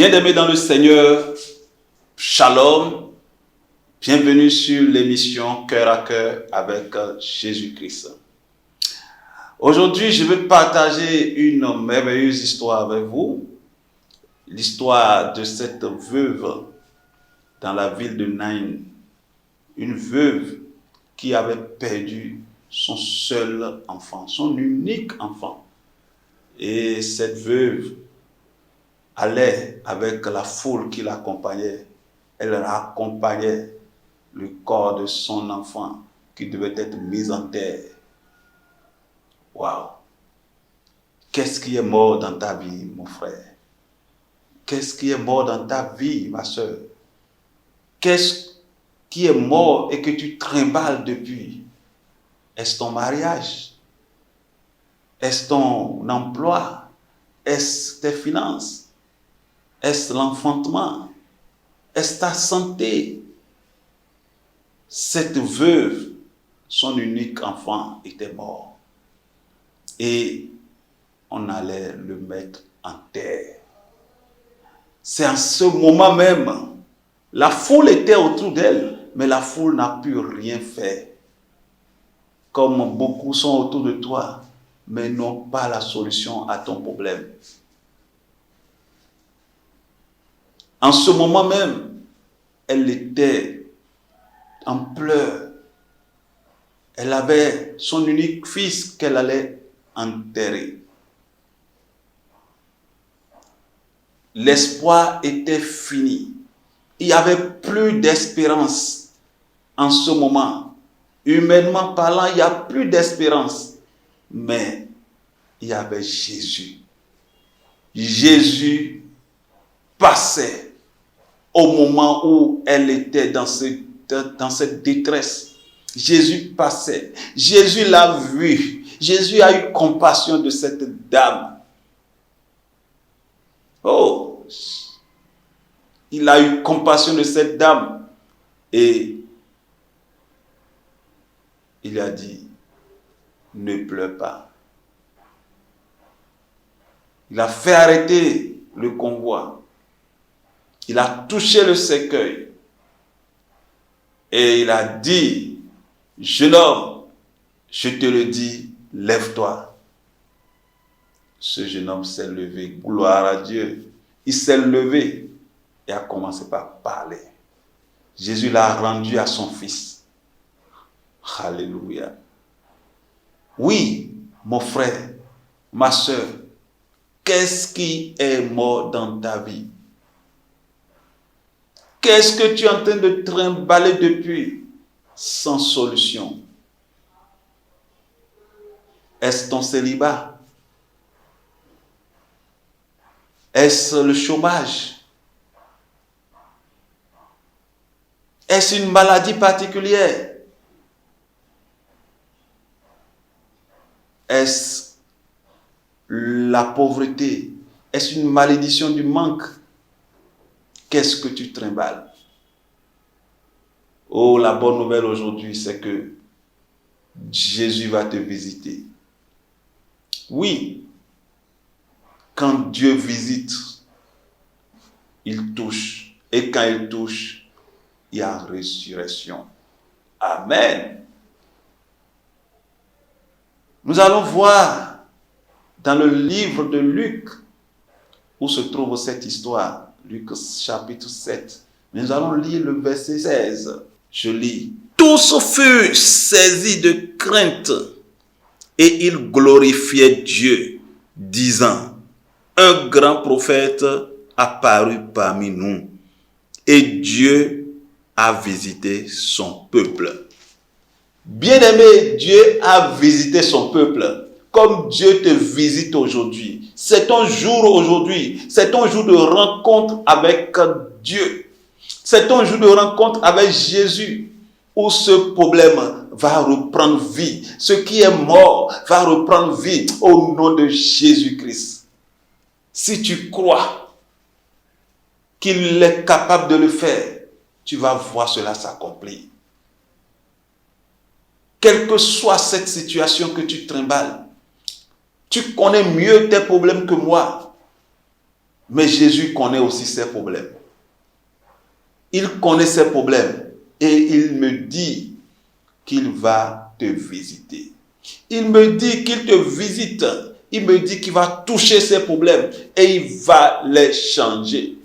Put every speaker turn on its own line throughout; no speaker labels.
Bien-aimés dans le Seigneur, Shalom, bienvenue sur l'émission Cœur à Cœur avec Jésus-Christ. Aujourd'hui, je vais partager une merveilleuse histoire avec vous, l'histoire de cette veuve dans la ville de Nain, une veuve qui avait perdu son seul enfant, son unique enfant. Et cette veuve allait avec la foule qui l'accompagnait. Elle accompagnait le corps de son enfant qui devait être mis en terre. Waouh! Qu'est-ce qui est mort dans ta vie, mon frère? Qu'est-ce qui est mort dans ta vie, ma soeur? Qu'est-ce qui est mort et que tu trimbales depuis? Est-ce ton mariage? Est-ce ton emploi? Est-ce tes finances? Est-ce l'enfantement? Est-ce ta santé? Cette veuve, son unique enfant était mort. Et on allait le mettre en terre. C'est en ce moment même, la foule était autour d'elle, mais la foule n'a pu rien faire. Comme beaucoup sont autour de toi, mais n'ont pas la solution à ton problème. En ce moment même, elle était en pleurs. Elle avait son unique fils qu'elle allait enterrer. L'espoir était fini. Il n'y avait plus d'espérance en ce moment. Humainement parlant, il n'y a plus d'espérance. Mais il y avait Jésus. Jésus passait au moment où elle était dans cette détresse. Jésus passait. Jésus l'a vu. Jésus a eu compassion de cette dame. Oh, il a eu compassion de cette dame. Et il a dit, ne pleure pas. Il a fait arrêter le convoi. Il a touché le cercueil. Et il a dit, jeune homme, je te le dis, lève-toi. Ce jeune homme s'est levé, gloire à Dieu. Il s'est levé et a commencé par parler. Jésus l'a rendu à son fils. Alléluia. Oui, mon frère, ma soeur, qu'est-ce qui est mort dans ta vie? Qu'est-ce que tu es en train de trimballer depuis sans solution? Est-ce ton célibat? Est-ce le chômage? Est-ce une maladie particulière? Est-ce la pauvreté? Est-ce une malédiction du manque? Qu'est-ce que tu trimbales? Oh, la bonne nouvelle aujourd'hui, c'est que Jésus va te visiter. Oui, quand Dieu visite, il touche. Et quand il touche, il y a résurrection. Amen. Nous allons voir dans le livre de Luc où se trouve cette histoire. Luc chapitre 7. Nous allons lire le verset 16. Je lis. Tous furent saisis de crainte et ils glorifiaient Dieu, disant, un grand prophète apparut parmi nous et Dieu a visité son peuple. Bien-aimé, Dieu a visité son peuple. Comme Dieu te visite aujourd'hui. C'est ton jour aujourd'hui. C'est ton jour de rencontre avec Dieu. C'est ton jour de rencontre avec Jésus. Où ce problème va reprendre vie. Ce qui est mort va reprendre vie au nom de Jésus-Christ. Si tu crois qu'il est capable de le faire, tu vas voir cela s'accomplir. Quelle que soit cette situation que tu trimbales, tu connais mieux tes problèmes que moi. Mais Jésus connaît aussi ses problèmes. Il connaît ses problèmes et il me dit qu'il va te visiter. Il me dit qu'il te visite. Il me dit qu'il va toucher ses problèmes et il va les changer.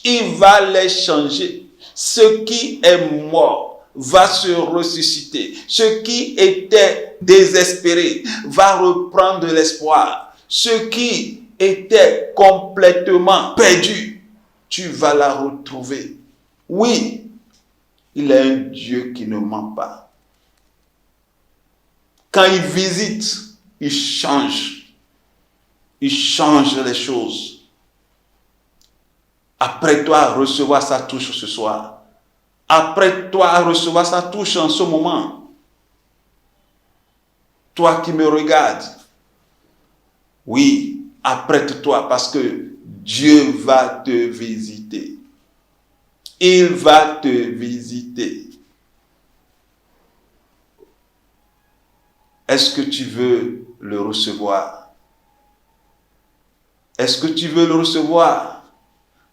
Il va les changer. Ce qui est mort va se ressusciter. Ce qui était désespéré va reprendre de l'espoir. Ce qui était complètement perdu, tu vas la retrouver. Oui, il est un Dieu qui ne ment pas. Quand il visite, il change. Il change les choses. Après toi, recevoir sa touche ce soir. Après toi, recevoir sa touche en ce moment. Toi qui me regardes. Oui, apprête-toi parce que Dieu va te visiter. Il va te visiter. Est-ce que tu veux le recevoir? Est-ce que tu veux le recevoir?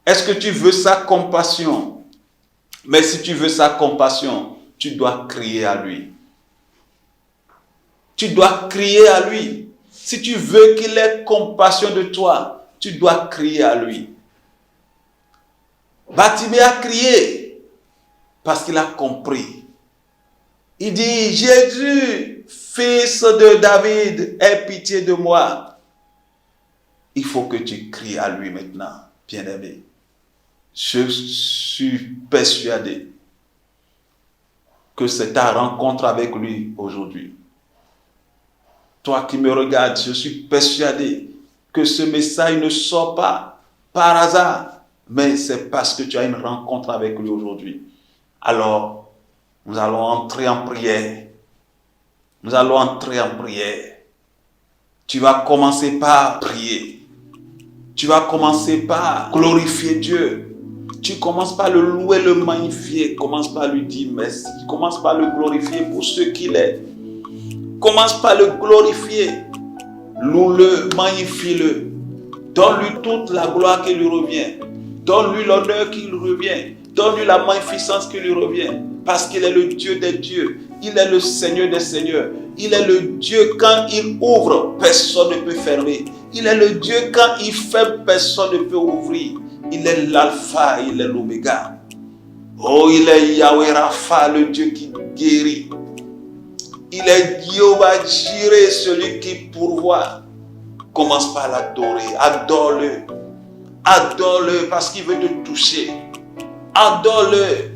Est-ce que tu veux sa compassion? Mais si tu veux sa compassion, tu dois crier à lui. Tu dois crier à lui. Si tu veux qu'il ait compassion de toi, tu dois crier à lui. Bartimée a crié parce qu'il a compris. Il dit, Jésus, fils de David, aie pitié de moi. Il faut que tu cries à lui maintenant, bien-aimé. Je suis persuadé que c'est ta rencontre avec lui aujourd'hui. Toi qui me regardes, je suis persuadé que ce message ne sort pas par hasard, mais c'est parce que tu as une rencontre avec lui aujourd'hui. Alors, nous allons entrer en prière. Nous allons entrer en prière. Tu vas commencer par prier. Tu vas commencer par glorifier Dieu. Tu commences par le louer, le magnifier. Commence par lui dire merci. Commence par le glorifier pour ce qu'il est. Commence par le glorifier. Loue-le, magnifie-le. Donne-lui toute la gloire qui lui revient. Donne-lui l'honneur qui lui revient. Donne-lui la magnificence qui lui revient. Parce qu'il est le Dieu des dieux. Il est le Seigneur des seigneurs. Il est le Dieu quand il ouvre, personne ne peut fermer. Il est le Dieu quand il ferme, personne ne peut ouvrir. Il est l'alpha, il est l'oméga. Oh, il est Yahweh Rapha, le Dieu qui guérit. Il est Jéhovah Jireh, celui qui pourvoit. Commence par l'adorer. Adore-le. Adore-le parce qu'il veut te toucher. Adore-le.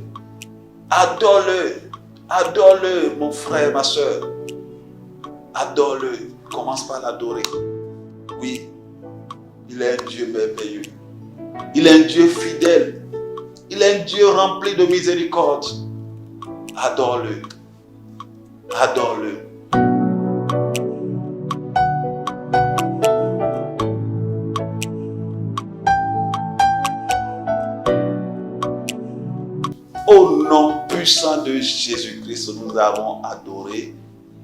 Adore-le. Adore-le, mon frère, ma soeur. Adore-le. Commence par l'adorer. Oui, il est un Dieu merveilleux. Il est un Dieu fidèle. Il est un Dieu rempli de miséricorde. Adore-le. Adore-le. Au nom puissant de Jésus-Christ, nous avons adoré.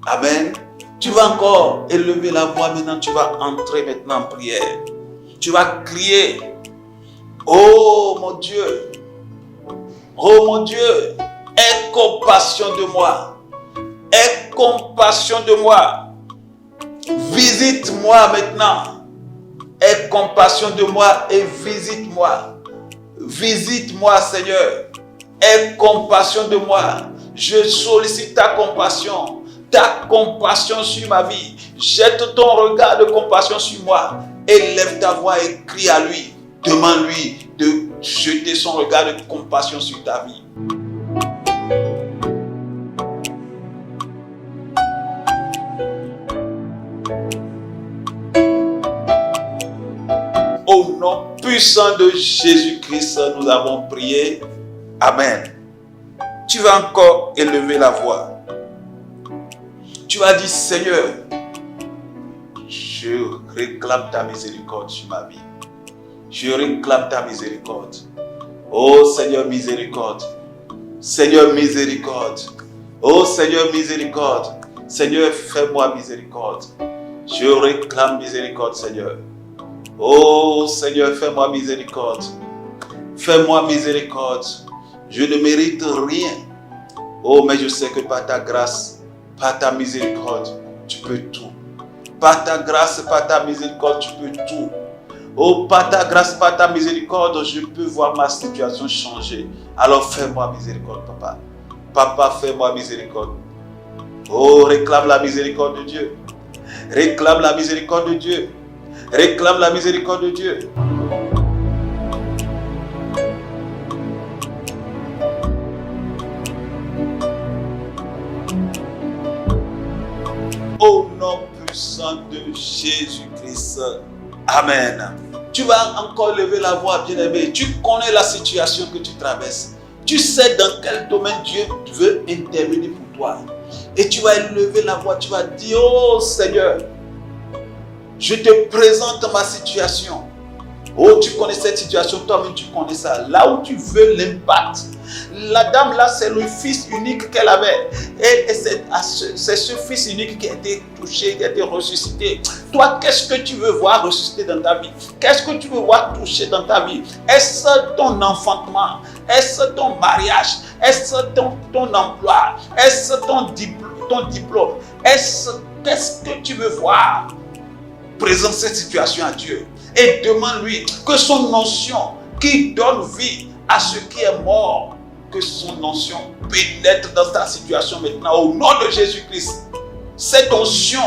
Amen. Tu vas encore élever la voix maintenant. Tu vas entrer maintenant en prière. Tu vas crier. Oh mon Dieu. Oh mon Dieu. Aie compassion de moi. Aie compassion de moi. Visite-moi maintenant. Aie compassion de moi et visite-moi. Visite-moi, Seigneur. Aie compassion de moi. Je sollicite ta compassion sur ma vie. Jette ton regard de compassion sur moi. Élève ta voix et crie à lui. Demande-lui de jeter son regard de compassion sur ta vie. Au nom puissant de Jésus-Christ, nous avons prié. Amen. Tu vas encore élever la voix. Tu vas dire, Seigneur, je réclame ta miséricorde sur ma vie. Je réclame ta miséricorde. Oh Seigneur, miséricorde. Seigneur, miséricorde. Oh Seigneur, miséricorde. Seigneur, fais-moi miséricorde. Je réclame miséricorde, Seigneur. Oh Seigneur, fais-moi miséricorde. Fais-moi miséricorde. Je ne mérite rien. Oh, mais je sais que par ta grâce, par ta miséricorde, tu peux tout. Par ta grâce, par ta miséricorde, tu peux tout. Oh, par ta grâce, par ta miséricorde, je peux voir ma situation changer. Alors fais-moi miséricorde, papa. Papa, fais-moi miséricorde. Oh, réclame la miséricorde de Dieu. Réclame la miséricorde de Dieu. Réclame la miséricorde de Dieu. Au nom puissant de Jésus-Christ. Amen. Tu vas encore lever la voix, bien-aimé. Tu connais la situation que tu traverses. Tu sais dans quel domaine Dieu veut intervenir pour toi. Et tu vas lever la voix, tu vas dire, oh Seigneur, je te présente ma situation. Oh, tu connais cette situation, toi-même tu connais ça. Là où tu veux l'impact. La dame là, c'est le fils unique qu'elle avait. Et c'est ce fils unique qui a été touché, qui a été ressuscité. Toi, qu'est-ce que tu veux voir ressusciter dans ta vie? Qu'est-ce que tu veux voir toucher dans ta vie? Est-ce ton enfantement? Est-ce ton mariage? Est-ce ton emploi? Est-ce ton diplôme? Qu'est-ce que tu veux voir? Présente cette situation à Dieu et demande-lui que son notion qui donne vie à ce qui est mort, que son notion pénètre dans ta situation maintenant au nom de Jésus-Christ. Cette onction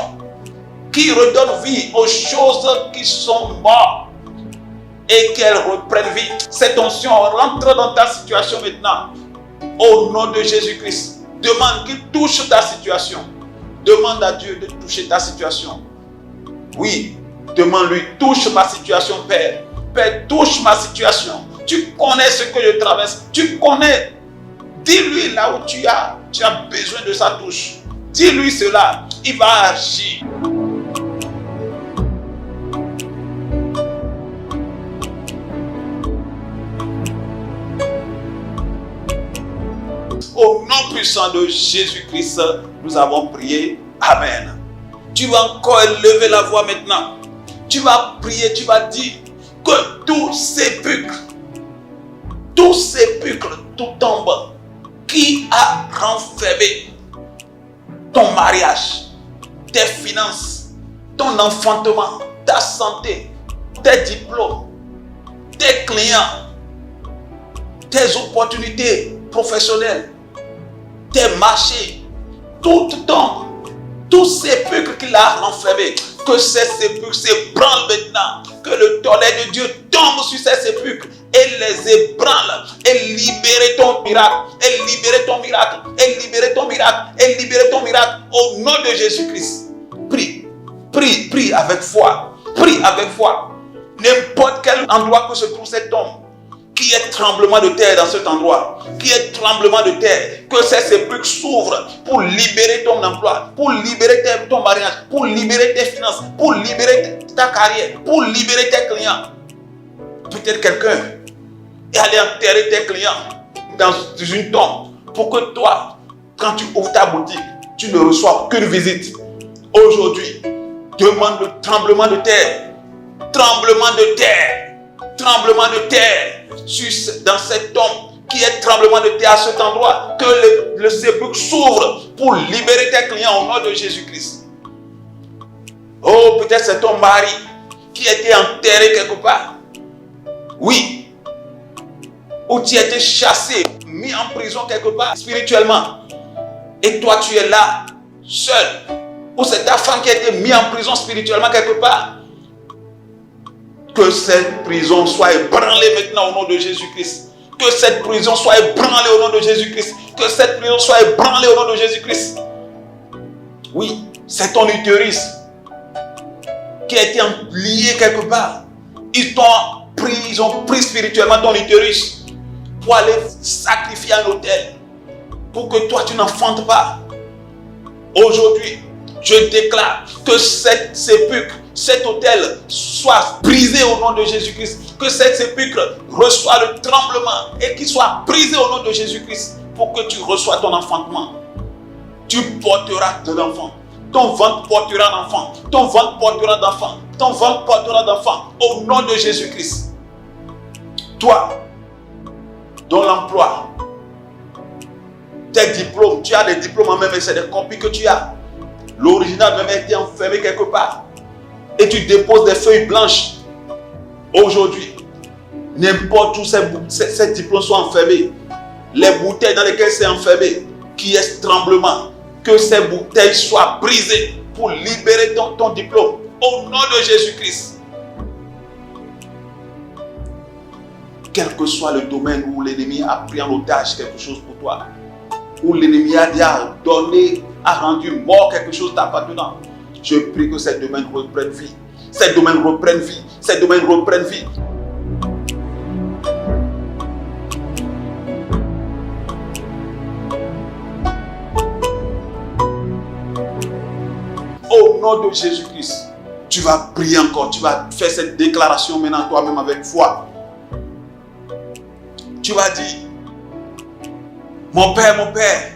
qui redonne vie aux choses qui sont mortes et qu'elles reprennent vie. Cette onction rentre dans ta situation maintenant au nom de Jésus-Christ. Demande qu'il touche ta situation. Demande à Dieu de toucher ta situation. Oui, demande-lui, touche ma situation, Père. Père, touche ma situation. Tu connais ce que je traverse. Tu connais. Dis-lui là où tu as besoin de sa touche. Dis-lui cela. Il va agir. Au nom puissant de Jésus-Christ, nous avons prié. Amen. Tu vas encore élever la voix maintenant. Tu vas prier, tu vas dire que tout sépulcre, tout tombe qui a renfermé ton mariage, tes finances, ton enfantement, ta santé, tes diplômes, tes clients, tes opportunités professionnelles, tes marchés, tout tombe. Tout sépulcre qu'il a renfermé, que ces sépulcres s'ébranlent maintenant, que le tonnerre de Dieu tombe sur ces sépulcres et les ébranle, et libérer ton miracle, et libérer ton miracle, et libérer ton miracle, et libérer ton miracle au nom de Jésus-Christ. Prie avec foi, prie avec foi. N'importe quel endroit que se trouve cet homme, qu'il y ait tremblement de terre dans cet endroit, qu'il y ait tremblement de terre, que ces sépulcres s'ouvrent pour libérer ton emploi, pour libérer ton mariage, pour libérer tes finances, pour libérer ta carrière, pour libérer tes clients. Peut-être quelqu'un est allé enterrer tes clients dans une tombe pour que toi, quand tu ouvres ta boutique, tu ne reçois qu'une visite. Aujourd'hui, demande le tremblement de terre, tremblement de terre, tremblement de terre. Dans cette tombe, qui est tremblement de terre à cet endroit, que le sépulcre s'ouvre pour libérer tes clients au nom de Jésus-Christ. Oh, peut-être c'est ton mari qui a été enterré quelque part. Oui. Ou tu as été chassé, mis en prison quelque part spirituellement. Et toi tu es là, seul. Ou c'est ta femme qui a été mise en prison spirituellement quelque part. Que cette prison soit ébranlée maintenant au nom de Jésus-Christ. Que cette prison soit ébranlée au nom de Jésus-Christ. Que cette prison soit ébranlée au nom de Jésus-Christ. Oui, c'est ton utérus qui a été lié quelque part. Ils ont pris spirituellement ton utérus pour aller sacrifier un autel. Pour que toi tu n'enfantes pas. Aujourd'hui, je déclare que cette sépulcre, cet autel soit brisé au nom de Jésus-Christ. Que cette sépulcre reçoit le tremblement et qu'il soit brisé au nom de Jésus-Christ pour que tu reçois ton enfantement. Tu porteras de l'enfant. Ton ventre portera d'enfant. Ton ventre portera d'enfant. Ton ventre portera d'enfants. Au nom de Jésus-Christ. Toi, dans l'emploi, tes diplômes, tu as des diplômes en même, mais c'est des copies que tu as. L'original même a été enfermé quelque part. Et tu déposes des feuilles blanches. Aujourd'hui, n'importe où ces diplômes sont enfermés, les bouteilles dans lesquelles c'est enfermé, qui est tremblement, que ces bouteilles soient brisées pour libérer ton diplôme. Au nom de Jésus-Christ. Quel que soit le domaine où l'ennemi a pris en otage quelque chose pour toi, où l'ennemi a déjà donné, a rendu mort quelque chose t'appartenant, je prie que ces domaines reprennent vie. Ces domaines reprennent vie. Ces domaines reprennent vie. Au nom de Jésus-Christ, tu vas prier encore. Tu vas faire cette déclaration maintenant toi-même avec foi. Tu vas dire, mon Père,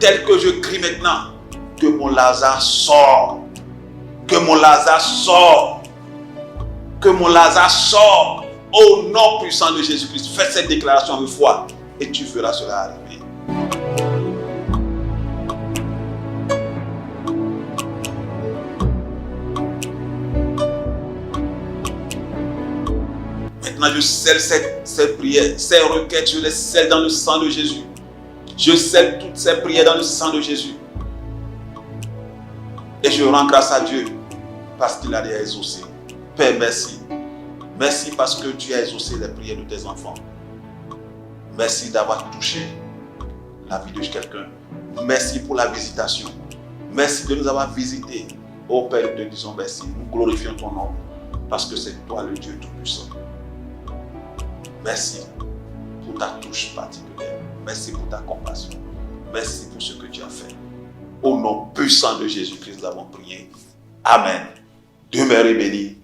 tel que je crie maintenant, que mon Lazare sort. Que mon Lazare sort. Que mon Lazare sort. Au nom puissant de Jésus-Christ. Fais cette déclaration avec foi et tu verras cela arriver. Maintenant, je scelle cette prière, ces requêtes, je les scelle dans le sang de Jésus. Je scelle toutes ces prières dans le sang de Jésus. Et je rends grâce à Dieu parce qu'il a déjà exaucé. Père, merci. Merci parce que tu as exaucé les prières de tes enfants. Merci d'avoir touché la vie de quelqu'un. Merci pour la visitation. Merci de nous avoir visités. Oh Père, nous te disons merci. Nous glorifions ton nom parce que c'est toi le Dieu Tout-Puissant. Merci pour ta touche particulière. Merci pour ta compassion. Merci pour ce que tu as fait. Au nom puissant de Jésus-Christ, nous avons prié. Amen. Demeurez bénis.